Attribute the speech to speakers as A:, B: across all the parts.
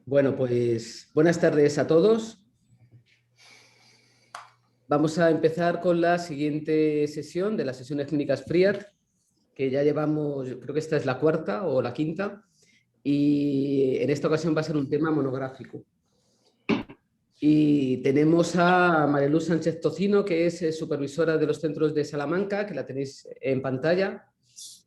A: Bueno, pues buenas tardes a todos. Vamos a empezar con la siguiente sesión de las sesiones clínicas FRIAD, que ya llevamos, creo que esta es la cuarta o la quinta, y en esta ocasión va a ser un tema monográfico. Y tenemos a Mariluz Sánchez Tocino, que es supervisora de los centros de Salamanca, que la tenéis en pantalla,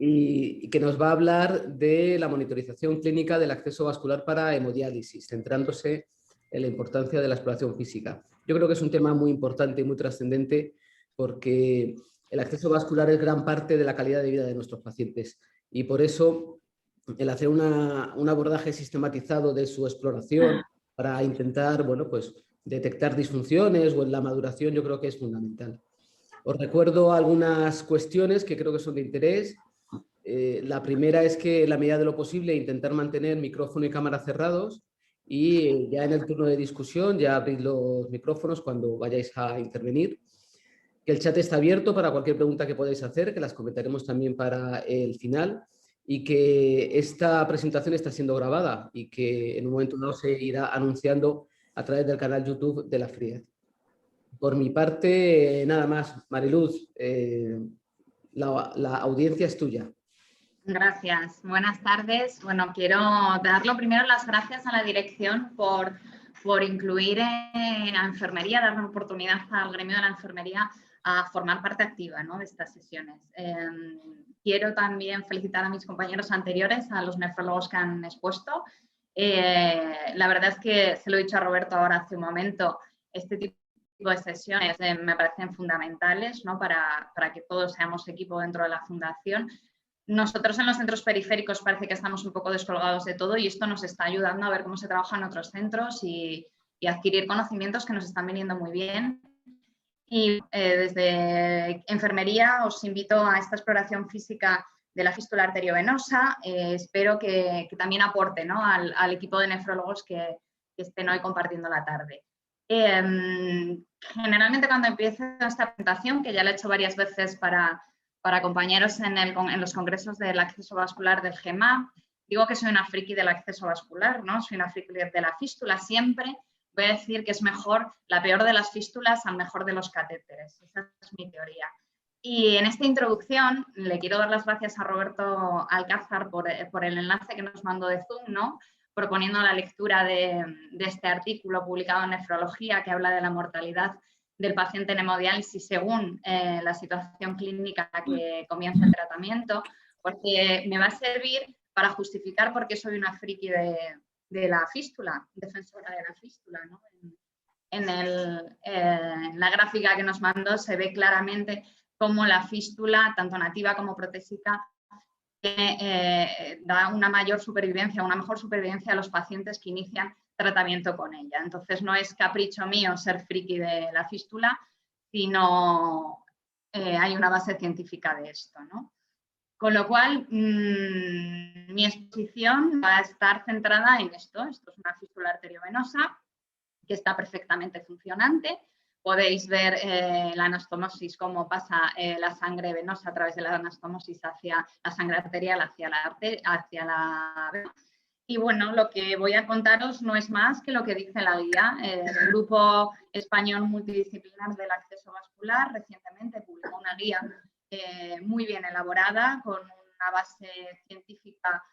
A: y que nos va a hablar de la monitorización clínica del acceso vascular para hemodiálisis, centrándose en la importancia de la exploración física. Yo creo que es un tema muy importante y muy trascendente porque el acceso vascular es gran parte de la calidad de vida de nuestros pacientes y por eso el hacer un abordaje sistematizado de su exploración para intentar, bueno, pues detectar disfunciones o en la maduración yo creo que es fundamental. Os recuerdo algunas cuestiones que creo que son de interés. La primera es que en la medida de lo posible intentar mantener micrófono y cámara cerrados y ya en el turno de discusión ya abrid los micrófonos cuando vayáis a intervenir. Que el chat está abierto para cualquier pregunta que podáis hacer, que las comentaremos también para el final y que esta presentación está siendo grabada y que en un momento dado se irá anunciando a través del canal YouTube de la FRIAD. Por mi parte, nada más. Mariluz, la audiencia es tuya.
B: Gracias. Buenas tardes. Bueno, quiero dar lo primero las gracias a la dirección por incluir a enfermería, dar una oportunidad al gremio de la enfermería a formar parte activa, ¿no?, de estas sesiones. Quiero también felicitar a mis compañeros anteriores, a los nefrólogos que han expuesto. La verdad es que, se lo he dicho a Roberto ahora hace un momento, este tipo de sesiones me parecen fundamentales, ¿no?, para que todos seamos equipo dentro de la fundación. Nosotros en los centros periféricos parece que estamos un poco descolgados de todo y esto nos está ayudando a ver cómo se trabaja en otros centros y adquirir conocimientos que nos están viniendo muy bien. Y desde enfermería os invito a esta exploración física de la fístula arteriovenosa. Espero que también aporte, ¿no?, al equipo de nefrólogos que estén hoy compartiendo la tarde. Generalmente cuando empiezo esta presentación, que ya la he hecho varias veces para compañeros en los congresos del acceso vascular del GEMA, digo que soy una friki del acceso vascular, ¿no? Soy una friki de la fístula siempre. Voy a decir que es mejor la peor de las fístulas al mejor de los catéteres. Esa es mi teoría. Y en esta introducción le quiero dar las gracias a Roberto Alcázar por el enlace que nos mandó de Zoom, ¿no?, proponiendo la lectura de este artículo publicado en Nefrología que habla de la mortalidad del paciente en hemodiálisis según la situación clínica que comienza el tratamiento, porque me va a servir para justificar por qué soy una friki de la fístula, defensora de la fístula, ¿no? En la gráfica que nos mandó se ve claramente cómo la fístula, tanto nativa como protésica, da una mayor supervivencia, una mejor supervivencia a los pacientes que inician tratamiento con ella. Entonces no es capricho mío ser friki de la fístula, sino hay una base científica de esto, ¿no? Con lo cual, mi exposición va a estar centrada en esto. Esto es una fístula arteriovenosa que está perfectamente funcionante. Podéis ver la anastomosis, cómo pasa la sangre venosa a través de la anastomosis hacia la sangre arterial, hacia la vena. Y bueno, lo que voy a contaros no es más que lo que dice la guía. El Grupo Español Multidisciplinar del Acceso Vascular recientemente publicó una guía muy bien elaborada, con una base científica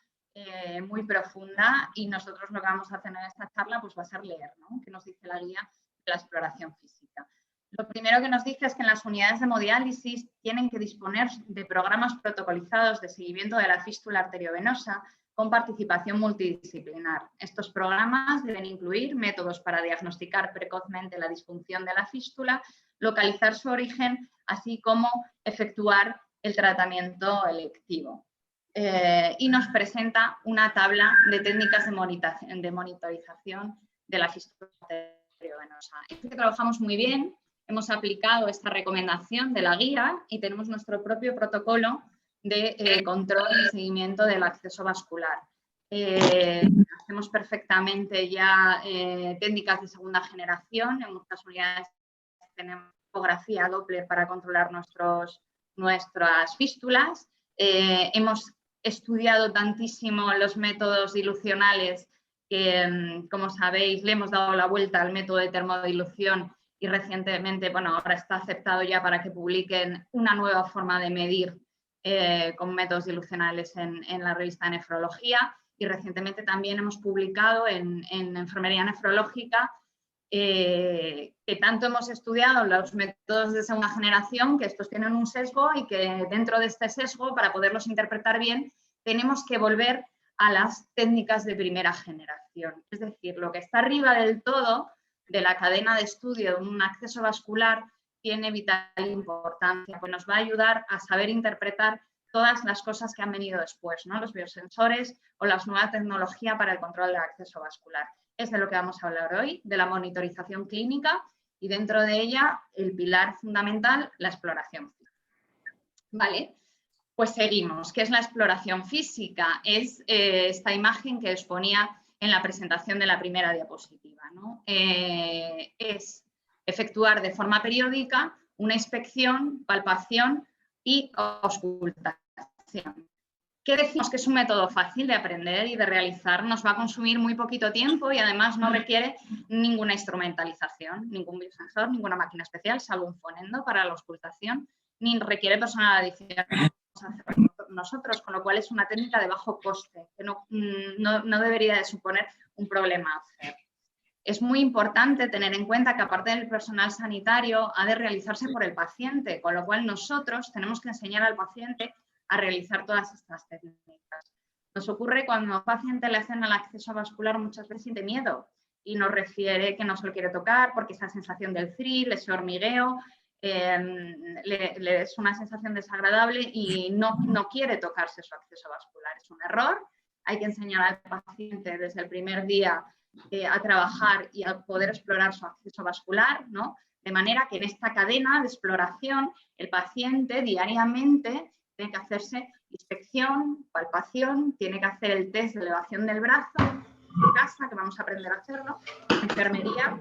B: muy profunda, y nosotros lo que vamos a hacer en esta charla pues va a ser leer, ¿no?, qué nos dice la guía de la exploración física. Lo primero que nos dice es que en las unidades de hemodiálisis tienen que disponer de programas protocolizados de seguimiento de la fístula arteriovenosa con participación multidisciplinar. Estos programas deben incluir métodos para diagnosticar precozmente la disfunción de la fístula, localizar su origen, así como efectuar el tratamiento electivo. Y nos presenta una tabla de técnicas de monitorización de la fístula arteriovenosa. Es que trabajamos muy bien, hemos aplicado esta recomendación de la guía y tenemos nuestro propio protocolo de control y seguimiento del acceso vascular. Hacemos perfectamente ya técnicas de segunda generación. En muchas unidades tenemos ecografía Doppler para controlar nuestras fístulas. Hemos estudiado tantísimo los métodos dilucionales que, como sabéis, le hemos dado la vuelta al método de termodilución y recientemente, bueno, ahora está aceptado ya para que publiquen una nueva forma de medir con métodos dilucionales en la revista Nefrología, y recientemente también hemos publicado en Enfermería Nefrológica que tanto hemos estudiado los métodos de segunda generación, que estos tienen un sesgo y que dentro de este sesgo, para poderlos interpretar bien, tenemos que volver a las técnicas de primera generación. Es decir, lo que está arriba del todo de la cadena de estudio de un acceso vascular tiene vital importancia, pues nos va a ayudar a saber interpretar todas las cosas que han venido después, ¿no? Los biosensores o la nueva tecnología para el control del acceso vascular. Es de lo que vamos a hablar hoy, de la monitorización clínica, y dentro de ella el pilar fundamental, la exploración física. Vale, pues seguimos. ¿Qué es la exploración física? Es esta imagen que os ponía en la presentación de la primera diapositiva, ¿no? Es efectuar de forma periódica una inspección, palpación y auscultación. ¿Qué decimos? Que es un método fácil de aprender y de realizar, nos va a consumir muy poquito tiempo y además no requiere ninguna instrumentalización, ningún biosensor, ninguna máquina especial, salvo un fonendo para la auscultación, ni requiere personal adicional nosotros, con lo cual es una técnica de bajo coste, que no debería de suponer un problema hacer. Es muy importante tener en cuenta que aparte del personal sanitario ha de realizarse por el paciente, con lo cual nosotros tenemos que enseñar al paciente a realizar todas estas técnicas. Nos ocurre cuando a un paciente le hacen el acceso vascular muchas veces siente miedo y nos refiere que no se lo quiere tocar porque esa sensación del thrill, ese hormigueo, le es una sensación desagradable y no quiere tocarse su acceso vascular. Es un error, hay que enseñar al paciente desde el primer día a trabajar y a poder explorar su acceso vascular, ¿no? De manera que en esta cadena de exploración el paciente diariamente tiene que hacerse inspección, palpación, tiene que hacer el test de elevación del brazo en casa, que vamos a aprender a hacerlo, enfermería,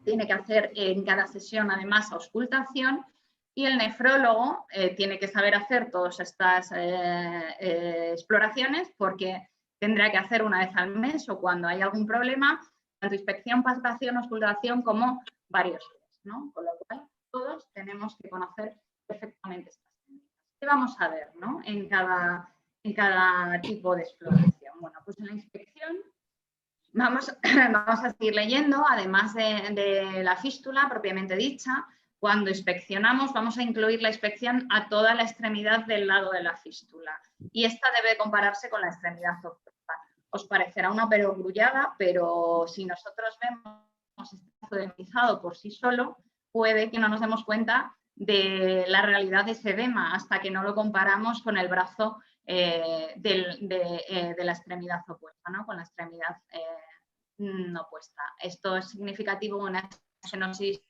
B: tiene que hacer en cada sesión además auscultación, y el nefrólogo tiene que saber hacer todas estas exploraciones porque tendrá que hacer una vez al mes o cuando hay algún problema, tanto inspección, palpación, auscultación como varios test, ¿no? Con lo cual todos tenemos que conocer perfectamente estas técnicas. ¿Qué vamos a ver, ¿no? en cada tipo de exploración? Bueno, pues en la inspección vamos a seguir leyendo, además de la fístula propiamente dicha. Cuando inspeccionamos vamos a incluir la inspección a toda la extremidad del lado de la fístula y esta debe compararse con la extremidad opuesta. Os parecerá una perogrullada, pero si nosotros vemos este brazo edemizado por sí solo, puede que no nos demos cuenta de la realidad de ese edema hasta que no lo comparamos con el brazo de la extremidad opuesta, ¿no? Con la extremidad opuesta. Esto es significativo en una estenosis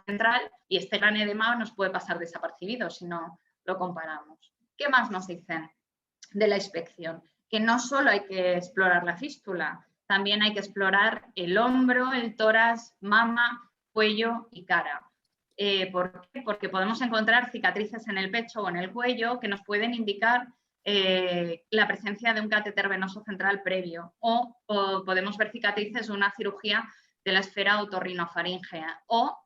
B: central y este gran edema nos puede pasar desapercibido si no lo comparamos. ¿Qué más nos dicen de la inspección? Que no solo hay que explorar la fístula, también hay que explorar el hombro, el tórax, mama, cuello y cara. ¿Por qué? Porque podemos encontrar cicatrices en el pecho o en el cuello que nos pueden indicar la presencia de un catéter venoso central previo o podemos ver cicatrices de una cirugía de la esfera otorrinofaríngea o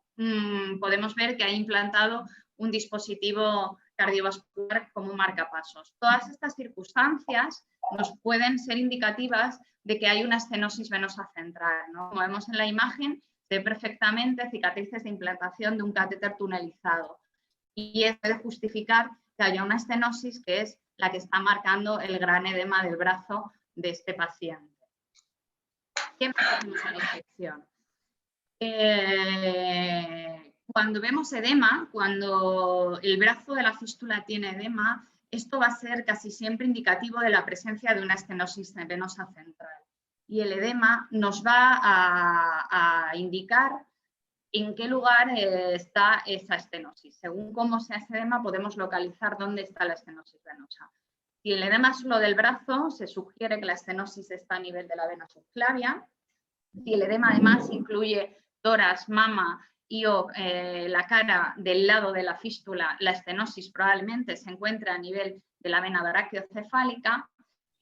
B: podemos ver que ha implantado un dispositivo cardiovascular como un marcapasos. Todas estas circunstancias nos pueden ser indicativas de que hay una estenosis venosa central, ¿no? Como vemos en la imagen, se ve perfectamente cicatrices de implantación de un catéter tunelizado y eso puede justificar que haya una estenosis que es la que está marcando el gran edema del brazo de este paciente. ¿Qué más hacemos en la inspección? Cuando vemos edema, cuando el brazo de la fístula tiene edema, esto va a ser casi siempre indicativo de la presencia de una estenosis venosa central. Y el edema nos va a indicar en qué lugar está esa estenosis. Según cómo sea ese edema, podemos localizar dónde está la estenosis venosa. Si el edema es solo del brazo, se sugiere que la estenosis está a nivel de la vena subclavia. Si el edema además incluye tórax, mama y la cara del lado de la fístula, la estenosis probablemente se encuentra a nivel de la vena brachiocefálica.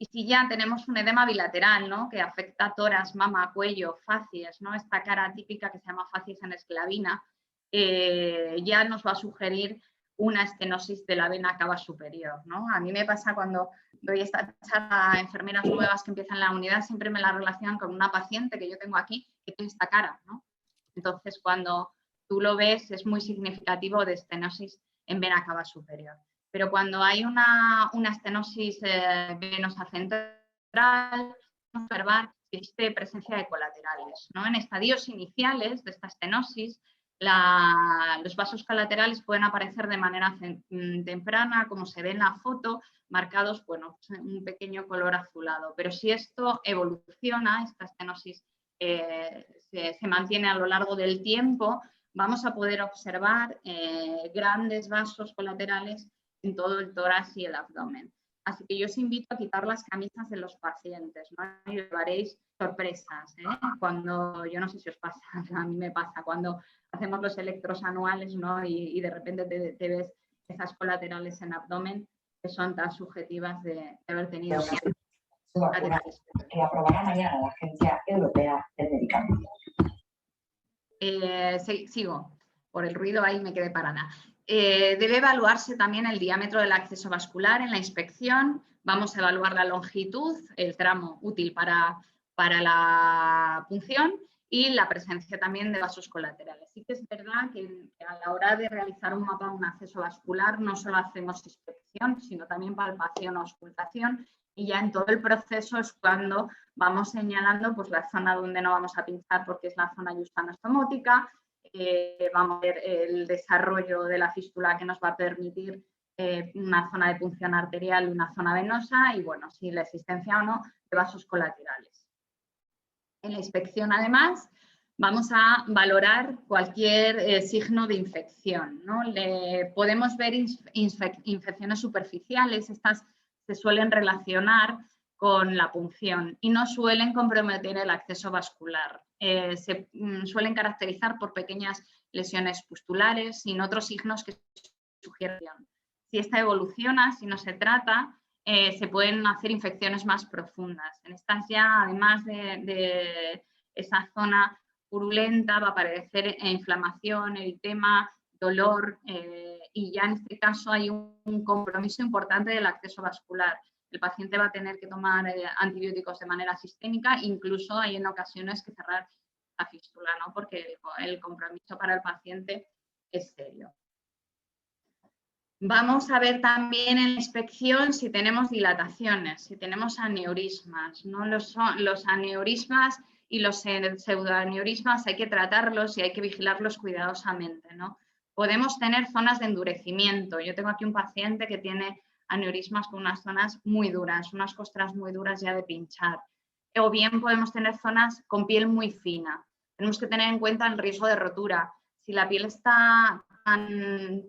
B: Y si ya tenemos un edema bilateral, ¿no?, que afecta tórax, mama, cuello, facies, ¿no?, esta cara típica que se llama facies en esclavina, ya nos va a sugerir una estenosis de la vena cava superior, ¿no? A mí me pasa cuando doy esta charla a enfermeras nuevas que empiezan la unidad, siempre me la relacionan con una paciente que yo tengo aquí que tiene esta cara, ¿no? Entonces, cuando tú lo ves, es muy significativo de estenosis en vena cava superior. Pero cuando hay una estenosis venosa central, observar que existe presencia de colaterales, ¿no? En estadios iniciales de esta estenosis, los vasos colaterales pueden aparecer de manera temprana, como se ve en la foto, marcados, bueno, un pequeño color azulado. Pero si esto evoluciona, esta estenosis se mantiene a lo largo del tiempo, vamos a poder observar grandes vasos colaterales en todo el tórax y el abdomen. Así que yo os invito a quitar las camisas de los pacientes, ¿no? Y llevaréis sorpresas, ¿eh? Cuando, yo no sé si os pasa, a mí me pasa, cuando hacemos los electros anuales, ¿no?, y de repente te ves esas colaterales en abdomen que son tan subjetivas de haber tenido colaterales.
C: Que aprobará mañana la Agencia Europea del Medicamento.
B: Sigo, por el ruido ahí me quedé parada. Debe evaluarse también el diámetro del acceso vascular en la inspección. Vamos a evaluar la longitud, el tramo útil para la punción y la presencia también de vasos colaterales. Sí que es verdad que a la hora de realizar un mapa de un acceso vascular no solo hacemos inspección, sino también palpación o auscultación, y ya en todo el proceso es cuando vamos señalando pues, la zona donde no vamos a pinchar porque es la zona yustano-estomótica. Vamos a ver el desarrollo de la fístula que nos va a permitir una zona de punción arterial y una zona venosa y, bueno, si la existencia o no de vasos colaterales. En la inspección, además, vamos a valorar cualquier signo de infección, ¿no? Podemos ver infecciones superficiales, estas se suelen relacionar con la punción y no suelen comprometer el acceso vascular. Se suelen caracterizar por pequeñas lesiones pustulares sin otros signos que sugieren. Si esta evoluciona, si no se trata, se pueden hacer infecciones más profundas. En estas ya, además de esa zona purulenta, va a aparecer inflamación, eritema, dolor y ya en este caso hay un compromiso importante del acceso vascular. El paciente va a tener que tomar antibióticos de manera sistémica, incluso hay en ocasiones que cerrar la fístula, ¿no?, porque el compromiso para el paciente es serio. Vamos a ver también en la inspección si tenemos dilataciones, si tenemos aneurismas, ¿no? Los aneurismas y los pseudoaneurismas hay que tratarlos y hay que vigilarlos cuidadosamente, ¿no? Podemos tener zonas de endurecimiento. Yo tengo aquí un paciente que tiene aneurismas con unas zonas muy duras, unas costras muy duras ya de pinchar. O bien podemos tener zonas con piel muy fina. Tenemos que tener en cuenta el riesgo de rotura. Si la piel está tan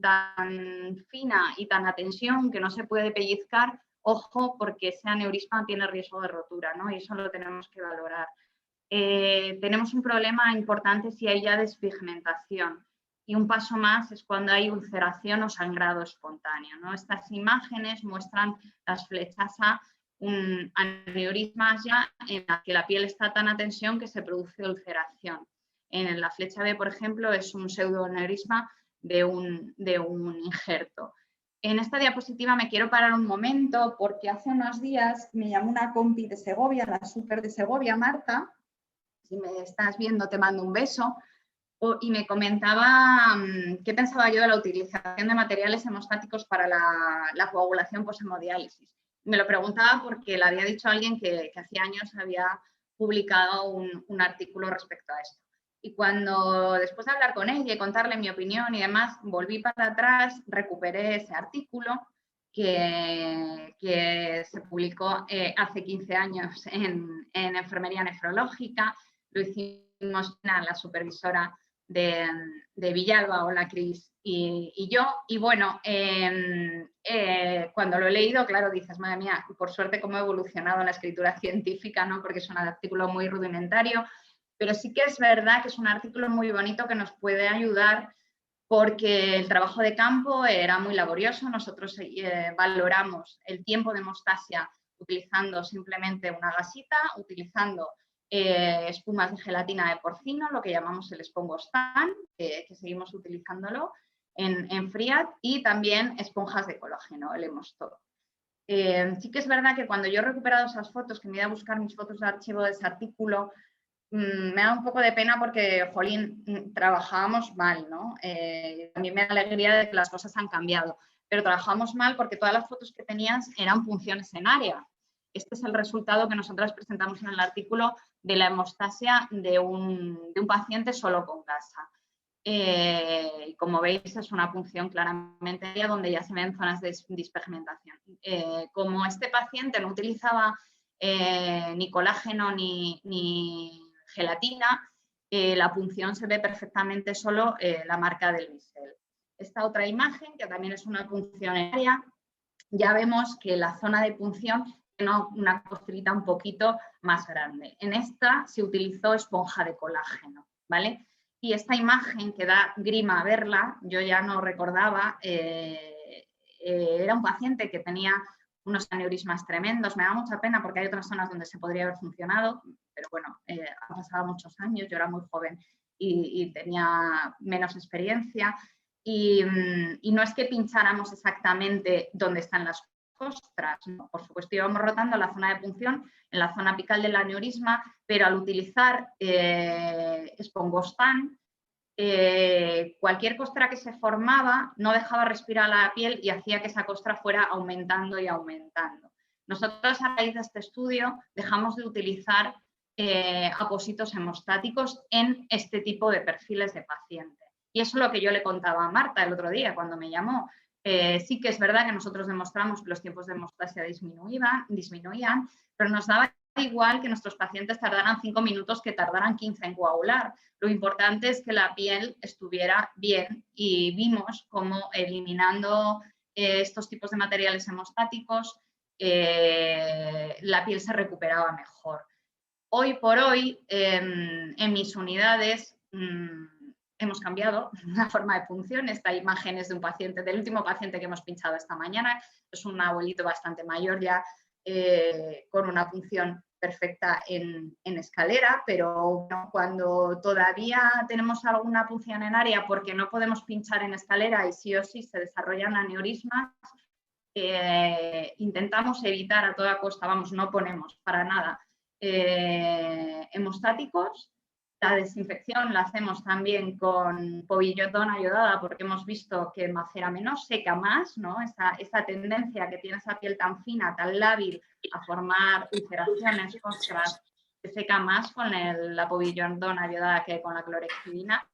B: fina y tan a tensión que no se puede pellizcar, ojo, porque ese aneurisma tiene riesgo de rotura, ¿no? Y eso lo tenemos que valorar. Tenemos un problema importante si hay ya despigmentación. Y un paso más es cuando hay ulceración o sangrado espontáneo, ¿no? Estas imágenes muestran las flechas a un aneurisma ya en la que la piel está tan a tensión que se produce ulceración. En la flecha B, por ejemplo, es un pseudoaneurisma de un injerto. En esta diapositiva me quiero parar un momento porque hace unos días me llamó una compi de Segovia, la súper de Segovia, Marta, si me estás viendo te mando un beso, y me comentaba qué pensaba yo de la utilización de materiales hemostáticos para la coagulación poshemodiálisis. Me lo preguntaba porque le había dicho a alguien que hacía años había publicado un artículo respecto a esto. Y cuando, después de hablar con ella y contarle mi opinión y demás, volví para atrás, recuperé ese artículo que se publicó hace 15 años en Enfermería Nefrológica. Lo hicimos la supervisora de Villalba, hola Cris, y yo. Y bueno, cuando lo he leído, claro, dices, madre mía, por suerte cómo ha evolucionado la escritura científica, ¿no? Porque es un artículo muy rudimentario. Pero sí que es verdad que es un artículo muy bonito que nos puede ayudar porque el trabajo de campo era muy laborioso. Nosotros valoramos el tiempo de hemostasia utilizando simplemente una gasita, utilizando espumas de gelatina de porcino, lo que llamamos el Spongostan, que seguimos utilizándolo en Friat, y también esponjas de colágeno, el Hemostop. Sí que es verdad que cuando yo he recuperado esas fotos, que me he ido a buscar mis fotos de archivo de ese artículo, me da un poco de pena porque, jolín, trabajábamos mal, ¿no? A mí me da alegría de que las cosas han cambiado, pero trabajamos mal porque todas las fotos que tenías eran punciones en área. Este es el resultado que nosotros presentamos en el artículo de la hemostasia de un paciente solo con gasa. Como veis, es una punción claramente donde ya se ven zonas de dispigmentación. Como este paciente no utilizaba ni colágeno ni gelatina, la punción se ve perfectamente solo la marca del bisel. Esta otra imagen, que también es una punción en área, ya vemos que la zona de punción tiene una costrita un poquito más grande. En esta se utilizó esponja de colágeno, ¿vale? Y esta imagen, que da grima verla, yo ya no recordaba, era un paciente que tenía unos aneurismas tremendos. Me da mucha pena porque hay otras zonas donde se podría haber funcionado, pero bueno, han pasado muchos años, yo era muy joven y tenía menos experiencia. Y no es que pincháramos exactamente donde están las costras, ¿no? Por supuesto íbamos rotando la zona de punción en la zona apical del aneurisma, pero al utilizar Spongostan, cualquier costra que se formaba no dejaba respirar la piel y hacía que esa costra fuera aumentando y aumentando. Nosotros, a raíz de este estudio, dejamos de utilizar apósitos hemostáticos en este tipo de perfiles de paciente. Y eso es lo que yo le contaba a Marta el otro día cuando me llamó. Sí que es verdad que nosotros demostramos que los tiempos de hemostasia disminuían, pero nos daba igual que nuestros pacientes tardaran 5 minutos que tardaran 15 en coagular. Lo importante es que la piel estuviera bien y vimos cómo eliminando estos tipos de materiales hemostáticos la piel se recuperaba mejor. Hoy por hoy, en mis unidades, hemos cambiado la forma de punción. Esta imagen es de un paciente, del último paciente que hemos pinchado esta mañana. Es un abuelito bastante mayor ya, con una punción perfecta en escalera, pero bueno, cuando todavía tenemos alguna punción en área porque no podemos pinchar en escalera y sí o sí se desarrollan aneurismas, intentamos evitar a toda costa, vamos, no ponemos para nada hemostáticos. La desinfección la hacemos también con povidona iodada porque hemos visto que macera menos, seca más, ¿no? Esa tendencia que tiene esa piel tan fina, tan lábil a formar ulceraciones, costras, se seca más con la povidona iodada que con la clorhexidina.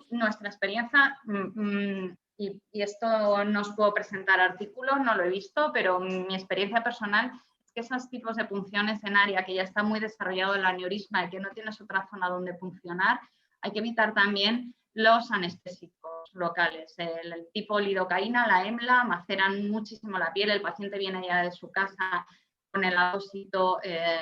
B: Nuestra experiencia, y esto no os puedo presentar artículos, no lo he visto, pero mi experiencia personal que esos tipos de punciones en área que ya está muy desarrollado el aneurisma y que no tienes otra zona donde funcionar, hay que evitar también los anestésicos locales. El tipo lidocaína, la EMLA, maceran muchísimo la piel, el paciente viene ya de su casa con el apósito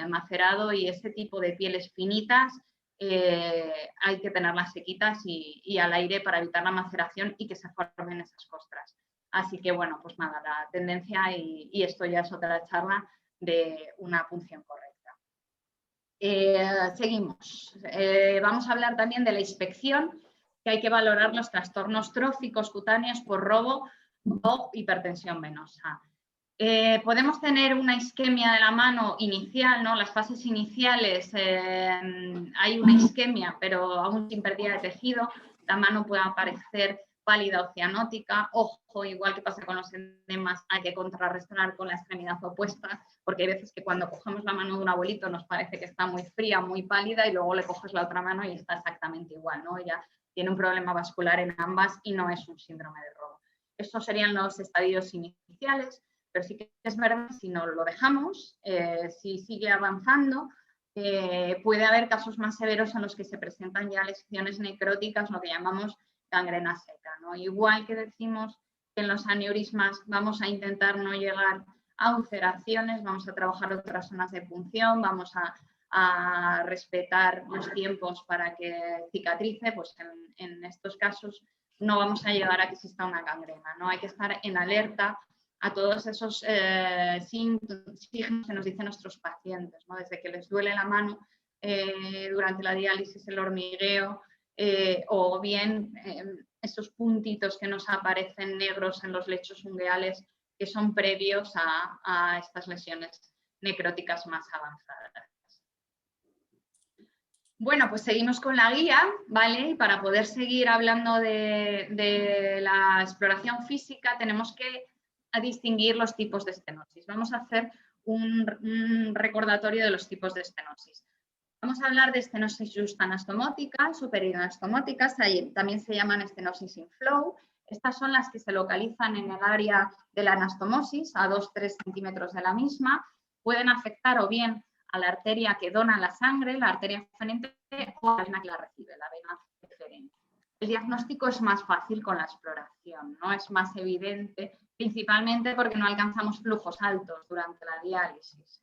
B: macerado y ese tipo de pieles finitas hay que tenerlas sequitas y al aire para evitar la maceración y que se formen esas costras. Así que bueno, pues nada, la tendencia y esto ya es otra charla de una punción correcta. Seguimos. Vamos a hablar también de la inspección, que hay que valorar los trastornos tróficos cutáneos por robo o hipertensión venosa. Podemos tener una isquemia de la mano inicial, ¿no? Las fases iniciales hay una isquemia, pero aún sin pérdida de tejido. La mano puede aparecer pálida o cianótica. Ojo, igual que pasa con los edemas, hay que contrarrestar con la extremidad opuesta, porque hay veces que cuando cogemos la mano de un abuelito nos parece que está muy fría, muy pálida, y luego le coges la otra mano y está exactamente igual, ¿no? Ella tiene un problema vascular en ambas y no es un síndrome de robo. Estos serían los estadios iniciales. Pero sí que es verdad, si no lo dejamos, si sigue avanzando, puede haber casos más severos en los que se presentan ya lesiones necróticas, lo que llamamos gangrena seca, ¿no? Igual que decimos que en los aneurismas vamos a intentar no llegar a ulceraciones, vamos a trabajar otras zonas de punción, vamos a respetar los tiempos para que cicatrice, pues en estos casos no vamos a llegar a que exista una gangrena, ¿no? Hay que estar en alerta a todos esos signos que nos dicen nuestros pacientes, ¿no? Desde que les duele la mano durante la diálisis, el hormigueo, o bien esos puntitos que nos aparecen negros en los lechos ungueales que son previos a estas lesiones necróticas más avanzadas. Bueno, pues seguimos con la guía, ¿vale? Y para poder seguir hablando de la exploración física tenemos que distinguir los tipos de estenosis. Vamos a hacer un recordatorio de los tipos de estenosis. Vamos a hablar de estenosis justanastomótica, superinastomóticas, también se llaman estenosis in flow. Estas son las que se localizan en el área de la anastomosis, a 2-3 centímetros de la misma. Pueden afectar o bien a la arteria que dona la sangre, la arteria eferente, o a la vena que la recibe, la vena eferente. El diagnóstico es más fácil con la exploración, ¿no? Es más evidente, principalmente porque no alcanzamos flujos altos durante la diálisis,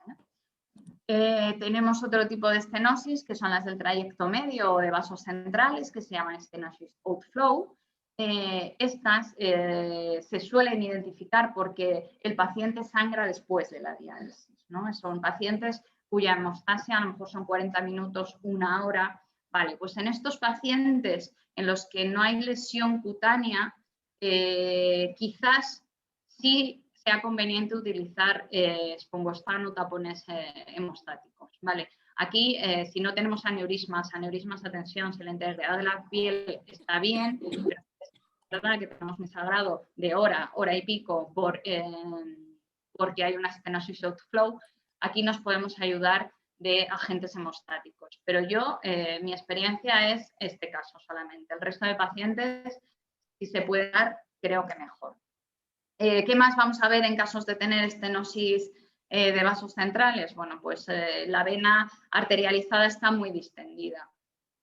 B: tenemos otro tipo de estenosis, que son las del trayecto medio o de vasos centrales, que se llaman estenosis outflow. Estas se suelen identificar porque el paciente sangra después de la diálisis, ¿no? Son pacientes cuya hemostasia a lo mejor son 40 minutos, 1 hora. Vale, pues en estos pacientes en los que no hay lesión cutánea, quizás sí sea conveniente utilizar espongostrano, tapones hemostáticos, ¿vale? Aquí, si no tenemos aneurismas a tensión, si la integridad de la piel está bien, pero es verdad que tenemos un sangrado de hora y pico porque hay una estenosis outflow, aquí nos podemos ayudar de agentes hemostáticos. Pero yo, mi experiencia es este caso solamente. El resto de pacientes, si se puede dar, creo que mejor. ¿Qué más vamos a ver en casos de tener estenosis de vasos centrales? Bueno, pues la vena arterializada está muy distendida.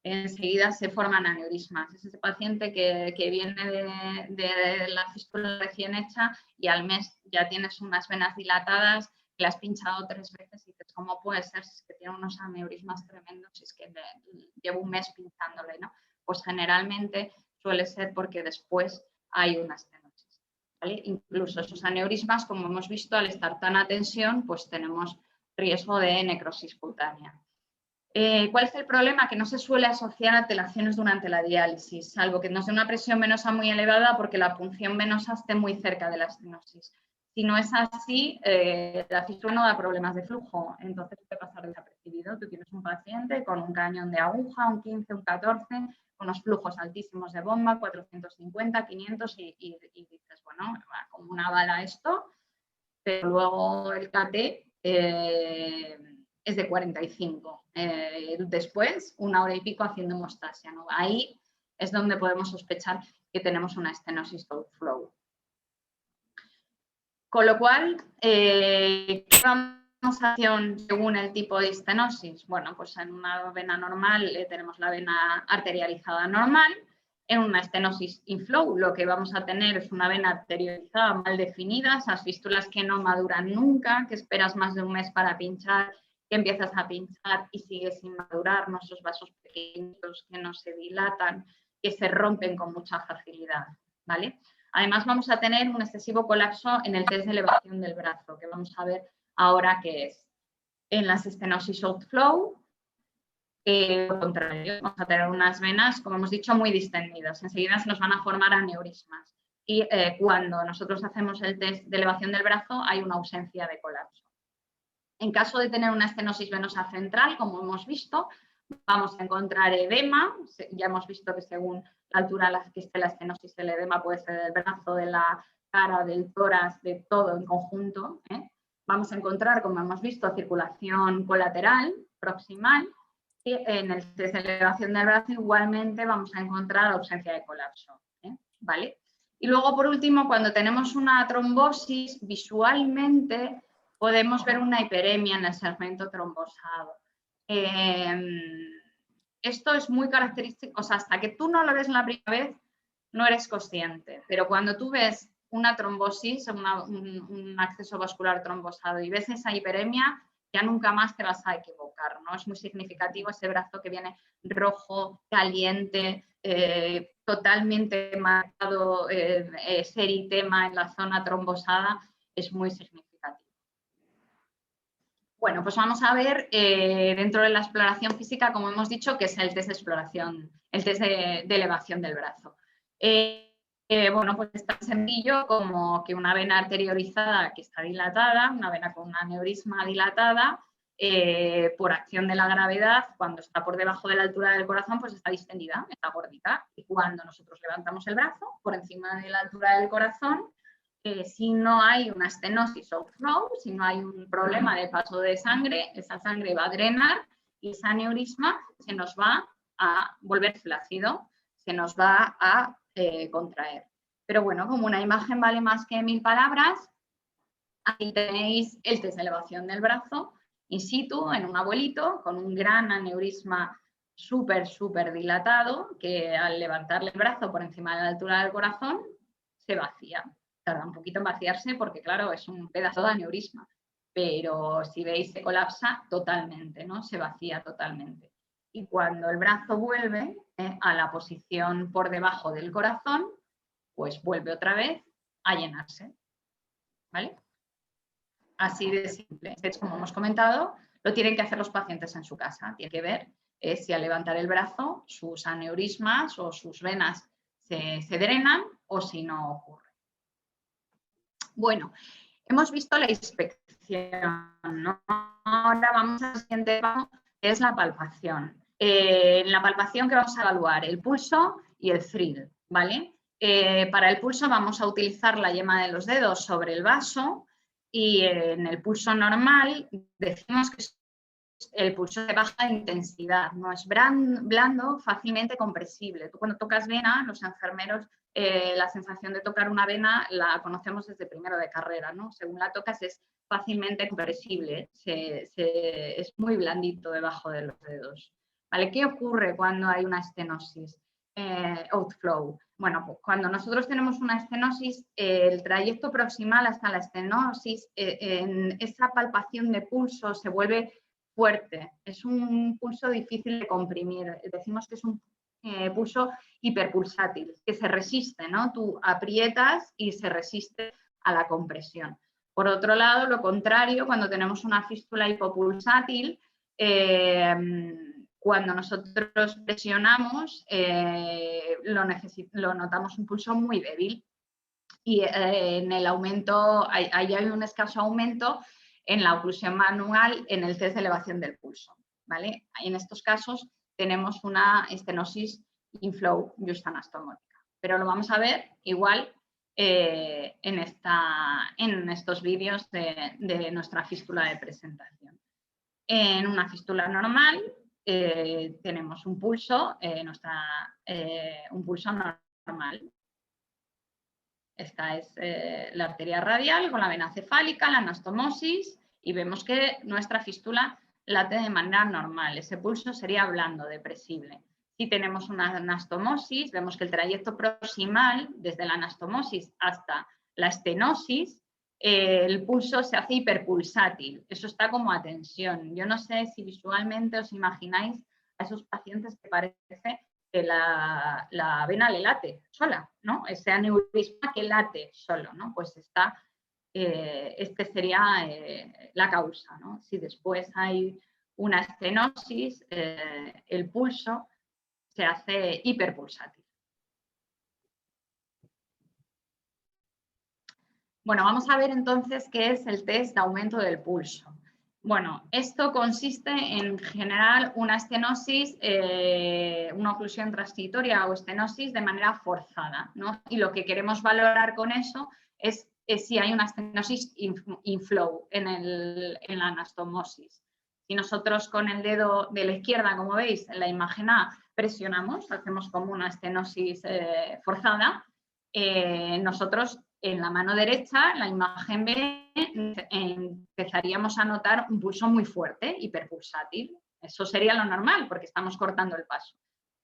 B: Enseguida se forman aneurismas. Es ese paciente que viene de la fístula recién hecha y al mes ya tienes unas venas dilatadas, le has pinchado 3 veces y dices, ¿cómo puede ser? Si es que tiene unos aneurismas tremendos, si es que llevo un mes pinchándole, ¿no? Pues generalmente suele ser porque después hay una estenosis. ¿Vale? Incluso esos aneurismas, como hemos visto, al estar tan a tensión, pues tenemos riesgo de necrosis cutánea. ¿Cuál es el problema? Que no se suele asociar a alteraciones durante la diálisis, salvo que nos dé una presión venosa muy elevada porque la punción venosa esté muy cerca de la estenosis. Si no es así, la fístula no da problemas de flujo, entonces puede pasar desapercibido. Tú tienes un paciente con un cañón de aguja, un 15, un 14, con unos flujos altísimos de bomba, 450, 500 y dices, bueno, va como una bala esto, pero luego el KT es de 45. Después, 1 hora y pico haciendo hemostasia, ¿no? Ahí es donde podemos sospechar que tenemos una estenosis outflow. Con lo cual, ¿qué vamos a hacer según el tipo de estenosis? Bueno, pues en una vena normal tenemos la vena arterializada normal. En una estenosis inflow lo que vamos a tener es una vena arterializada mal definida, esas fístulas que no maduran nunca, que esperas más de un mes para pinchar, que empiezas a pinchar y sigues sin madurar, nuestros vasos pequeños que no se dilatan, que se rompen con mucha facilidad, ¿vale? Además vamos a tener un excesivo colapso en el test de elevación del brazo, que vamos a ver ahora qué es. En las estenosis outflow, lo contrario, vamos a tener unas venas, como hemos dicho, muy distendidas. Enseguida se nos van a formar aneurismas. Y cuando nosotros hacemos el test de elevación del brazo, hay una ausencia de colapso. En caso de tener una estenosis venosa central, como hemos visto, vamos a encontrar edema. Ya hemos visto que según la altura a la que esté la estenosis, el edema puede ser del brazo, de la cara, del tórax, de todo en conjunto. Vamos a encontrar, como hemos visto, circulación colateral, proximal, y en el test de elevación del brazo igualmente vamos a encontrar ausencia de colapso, ¿vale? Y luego, por último, cuando tenemos una trombosis, visualmente podemos ver una hiperemia en el segmento trombosado. Esto es muy característico, o sea, hasta que tú no lo ves la primera vez, no eres consciente, pero cuando tú ves una trombosis, un acceso vascular trombosado y ves esa hiperemia, ya nunca más te vas a equivocar, ¿no? Es muy significativo ese brazo que viene rojo, caliente, totalmente marcado, ese eritema en la zona trombosada, es muy significativo. Bueno, pues vamos a ver dentro de la exploración física, como hemos dicho, que es el test de exploración, el test de elevación del brazo. Bueno, pues es tan sencillo como que una vena arteriorizada que está dilatada, una vena con un aneurisma dilatada, por acción de la gravedad, cuando está por debajo de la altura del corazón, pues está distendida, está gordita. Y cuando nosotros levantamos el brazo por encima de la altura del corazón, si no hay una estenosis outflow, si no hay un problema de paso de sangre, esa sangre va a drenar y ese aneurisma se nos va a volver flácido, se nos va a contraer. Pero bueno, como una imagen vale más que 1000 palabras, aquí tenéis el test de elevación del brazo in situ en un abuelito con un gran aneurisma súper dilatado que al levantarle el brazo por encima de la altura del corazón se vacía. Tarda un poquito en vaciarse porque, claro, es un pedazo de aneurisma, pero si veis se colapsa totalmente, ¿no? Se vacía totalmente. Y cuando el brazo vuelve a la posición por debajo del corazón, pues vuelve otra vez a llenarse, ¿vale? Así de simple. Como hemos comentado, lo tienen que hacer los pacientes en su casa. Tienen que ver si al levantar el brazo sus aneurismas o sus venas se drenan o si no ocurre. Bueno, hemos visto la inspección, ¿no? Ahora vamos al siguiente paso, que es la palpación. En la palpación, ¿qué vamos a evaluar? El pulso y el thrill, ¿vale? Para el pulso vamos a utilizar la yema de los dedos sobre el vaso y en el pulso normal decimos que el pulso de baja intensidad, no es blando, fácilmente compresible. Tú cuando tocas vena, los enfermeros, la sensación de tocar una vena la conocemos desde primero de carrera, ¿no? Según la tocas es fácilmente compresible, es muy blandito debajo de los dedos. ¿Vale? ¿Qué ocurre cuando hay una estenosis? Outflow. Bueno, pues cuando nosotros tenemos una estenosis, el trayecto proximal hasta la estenosis, en esa palpación de pulso se vuelve fuerte, es un pulso difícil de comprimir, decimos que es un pulso hiperpulsátil, que se resiste, ¿no? Tú aprietas y se resiste a la compresión. Por otro lado, lo contrario, cuando tenemos una fístula hipopulsátil, cuando nosotros presionamos, lo notamos un pulso muy débil y en el aumento, hay un escaso aumento en la oclusión manual en el test de elevación del pulso, ¿vale? En estos casos tenemos una estenosis inflow justanastomótica, pero lo vamos a ver igual en estos vídeos de nuestra fístula de presentación. En una fístula normal tenemos un pulso, un pulso normal. Esta es la arteria radial con la vena cefálica, la anastomosis, y vemos que nuestra fístula late de manera normal. Ese pulso sería blando, depresible. Si tenemos una anastomosis, vemos que el trayecto proximal, desde la anastomosis hasta la estenosis, el pulso se hace hiperpulsátil. Eso está como a tensión. Yo no sé si visualmente os imagináis a esos pacientes que parece que la vena le late sola, ¿no? Ese aneurisma que late solo, ¿no? Pues está, este sería la causa, ¿no? Si después hay una estenosis, el pulso se hace hiperpulsátil. Bueno, vamos a ver entonces qué es el test de aumento del pulso. Bueno, esto consiste en generar una estenosis, una oclusión transitoria o estenosis de manera forzada, ¿no? Y lo que queremos valorar con eso es si hay una estenosis inflow en la anastomosis. Si nosotros con el dedo de la izquierda, como veis en la imagen A, presionamos, hacemos como una estenosis forzada, nosotros en la mano derecha, la imagen B, empezaríamos a notar un pulso muy fuerte, hiperpulsátil. Eso sería lo normal porque estamos cortando el paso.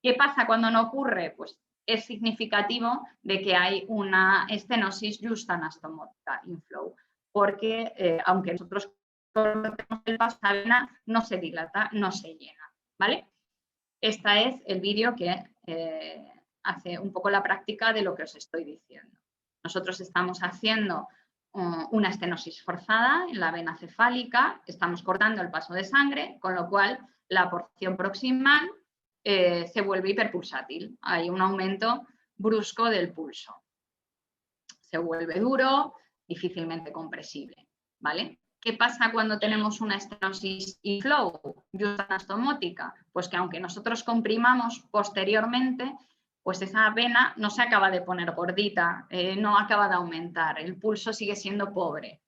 B: ¿Qué pasa cuando no ocurre? Pues es significativo de que hay una estenosis justanastomótica inflow, porque aunque nosotros cortemos el paso, la vena no se dilata, no se llena, ¿vale? Este es el vídeo que hace un poco la práctica de lo que os estoy diciendo. Nosotros estamos haciendo una estenosis forzada en la vena cefálica, estamos cortando el paso de sangre, con lo cual la porción proximal se vuelve hiperpulsátil. Hay un aumento brusco del pulso. Se vuelve duro, difícilmente compresible, ¿vale? ¿Qué pasa cuando tenemos una estenosis inflow anastomótica? Pues que aunque nosotros comprimamos posteriormente, pues esa vena no se acaba de poner gordita, no acaba de aumentar, el pulso sigue siendo pobre.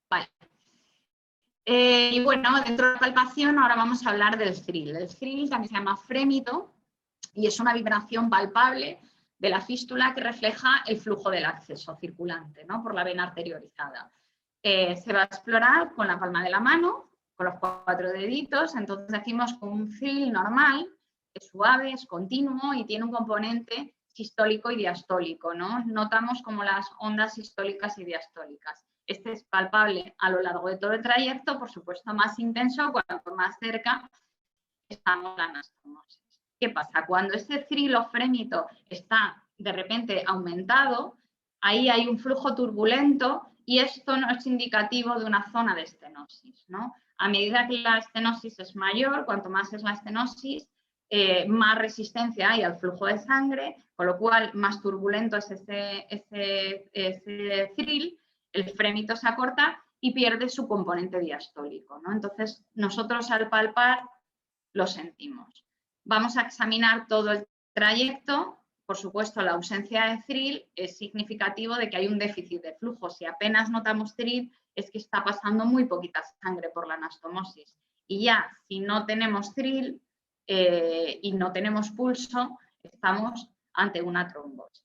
B: Vale. Y bueno, dentro de la palpación ahora vamos a hablar del thrill. El thrill también se llama frémito y es una vibración palpable de la fístula que refleja el flujo del acceso circulante, ¿no? Por la vena arteriorizada. Se va a explorar con la palma de la mano, con los 4 deditos, entonces decimos que un thrill normal es suave, es continuo y tiene un componente sistólico y diastólico, ¿no? Notamos como las ondas sistólicas y diastólicas. Este es palpable a lo largo de todo el trayecto, por supuesto más intenso cuanto más cerca estamos la anastomosis. ¿Qué pasa? Cuando ese thrill o frémito está de repente aumentado, ahí hay un flujo turbulento y esto no es indicativo de una zona de estenosis, ¿no? A medida que la estenosis es mayor, cuanto más es la estenosis, más resistencia hay al flujo de sangre, con lo cual más turbulento es ese thrill, el frémito se acorta y pierde su componente diastólico, ¿no? Entonces, nosotros al palpar lo sentimos. Vamos a examinar todo el trayecto. Por supuesto, la ausencia de thrill es significativo de que hay un déficit de flujo. Si apenas notamos thrill, es que está pasando muy poquita sangre por la anastomosis. Y ya, si no tenemos thrill y no tenemos pulso, estamos ante una trombosis.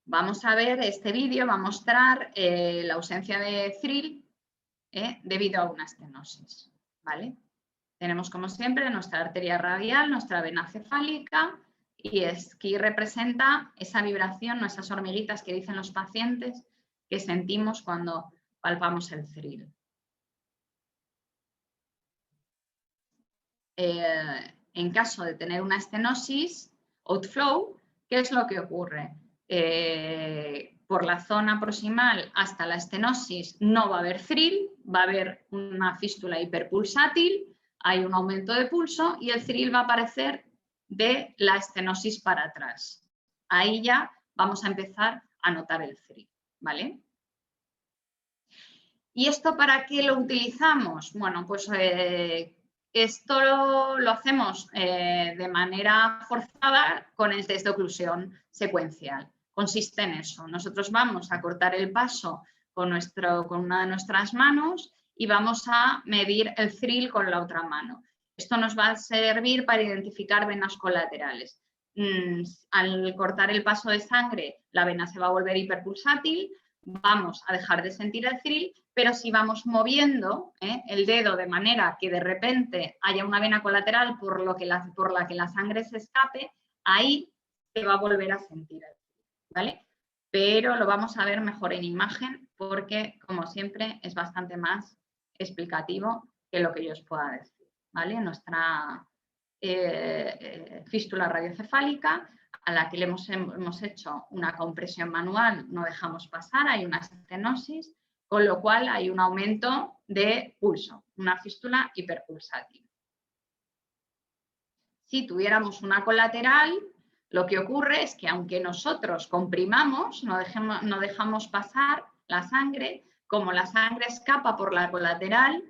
B: Vamos a ver, este vídeo va a mostrar la ausencia de thrill debido a una estenosis, ¿vale? Tenemos, como siempre, nuestra arteria radial, nuestra vena cefálica, y aquí representa esa vibración, no esas hormiguitas que dicen los pacientes que sentimos cuando palpamos el thrill. En caso de tener una estenosis, outflow, ¿qué es lo que ocurre? Por la zona proximal hasta la estenosis no va a haber thrill, va a haber una fístula hiperpulsátil, hay un aumento de pulso y el thrill va a aparecer de la estenosis para atrás. Ahí ya vamos a empezar a notar el thrill, ¿vale? ¿Y esto para qué lo utilizamos? Bueno, pues esto lo hacemos de manera forzada con el test de oclusión secuencial. Consiste en eso. Nosotros vamos a cortar el paso con una de nuestras manos y vamos a medir el thrill con la otra mano. Esto nos va a servir para identificar venas colaterales. Al cortar el paso de sangre, la vena se va a volver hiperpulsátil, vamos a dejar de sentir el thrill, pero si vamos moviendo el dedo de manera que de repente haya una vena colateral por la que la sangre se escape, ahí se va a volver a sentir el thrill, ¿vale? Pero lo vamos a ver mejor en imagen porque, como siempre, es bastante más explicativo que lo que yo os pueda decir, ¿vale? Nuestra fístula radiocefálica, a la que le hemos hecho una compresión manual, no dejamos pasar, hay una estenosis, con lo cual hay un aumento de pulso, una fístula hiperpulsátil. Si tuviéramos una colateral, lo que ocurre es que aunque nosotros comprimamos, no dejamos pasar la sangre, como la sangre escapa por la colateral,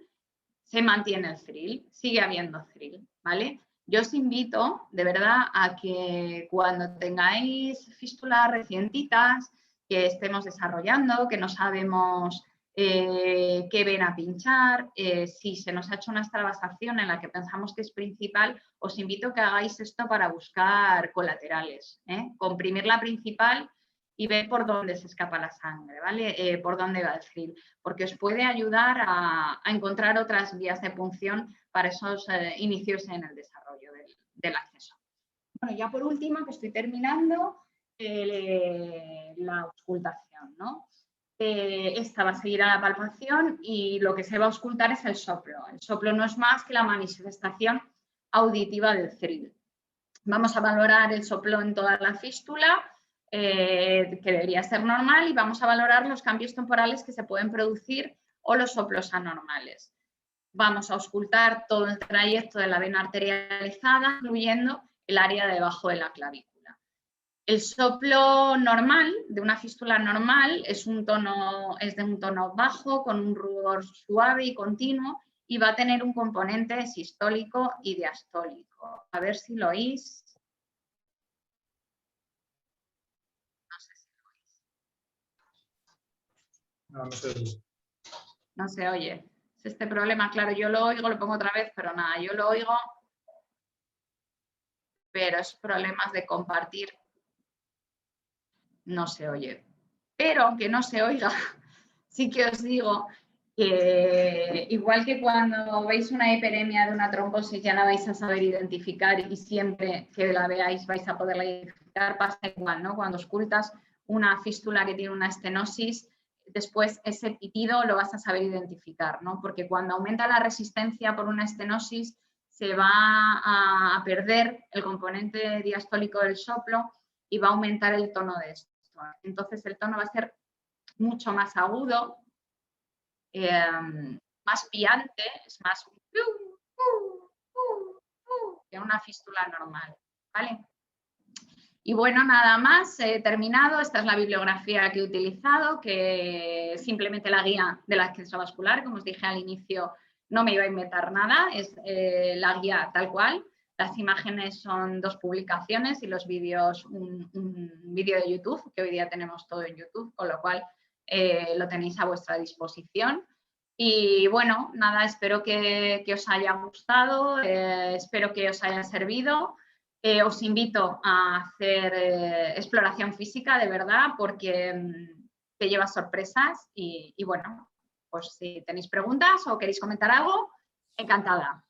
B: se mantiene el thrill, sigue habiendo thrill, ¿vale? Yo os invito, de verdad, a que cuando tengáis fístulas recientitas, que estemos desarrollando, que no sabemos qué vena pinchar, si se nos ha hecho una extravasación en la que pensamos que es principal, os invito a que hagáis esto para buscar colaterales, comprimir la principal y ver por dónde se escapa la sangre, ¿vale? Por dónde va el thrill, porque os puede ayudar a encontrar otras vías de punción para esos inicios en el desarrollo del acceso. Bueno, ya por último, que estoy terminando, la auscultación, ¿no? Esta va a seguir a la palpación y lo que se va a auscultar es el soplo. El soplo no es más que la manifestación auditiva del thrill. Vamos a valorar el soplo en toda la fístula, que debería ser normal, y vamos a valorar los cambios temporales que se pueden producir o los soplos anormales. Vamos a auscultar todo el trayecto de la vena arterializada, incluyendo el área debajo de la clavícula. El soplo normal, de una fístula normal, es de un tono bajo, con un rubor suave y continuo, y va a tener un componente sistólico y diastólico. A ver si lo oís. No sé si lo oís.
D: No, no se oye.
B: No se oye. Es este problema, claro, yo lo oigo, lo pongo otra vez, pero nada, yo lo oigo, pero es problemas de compartir. No se oye. Pero aunque no se oiga, sí que os digo que igual que cuando veis una hiperemia de una trombosis ya la vais a saber identificar y siempre que la veáis vais a poderla identificar, pasa igual, ¿no? Cuando auscultas una fístula que tiene una estenosis, después ese pitido lo vas a saber identificar, ¿no? Porque cuando aumenta la resistencia por una estenosis se va a perder el componente diastólico del soplo y va a aumentar el tono de esto. Entonces el tono va a ser mucho más agudo, más piante, es más que una fístula normal, ¿vale? Y bueno, nada más, he terminado. Esta es la bibliografía que he utilizado, que es simplemente la guía del acceso vascular. Como os dije al inicio, no me iba a inventar nada, es la guía tal cual. Las imágenes son 2 publicaciones y los vídeos, un vídeo de YouTube, que hoy día tenemos todo en YouTube, con lo cual lo tenéis a vuestra disposición. Y bueno, nada, espero que os haya gustado, espero que os haya servido. Os invito a hacer exploración física, de verdad, porque te lleva sorpresas y bueno, pues si tenéis preguntas o queréis comentar algo, encantada.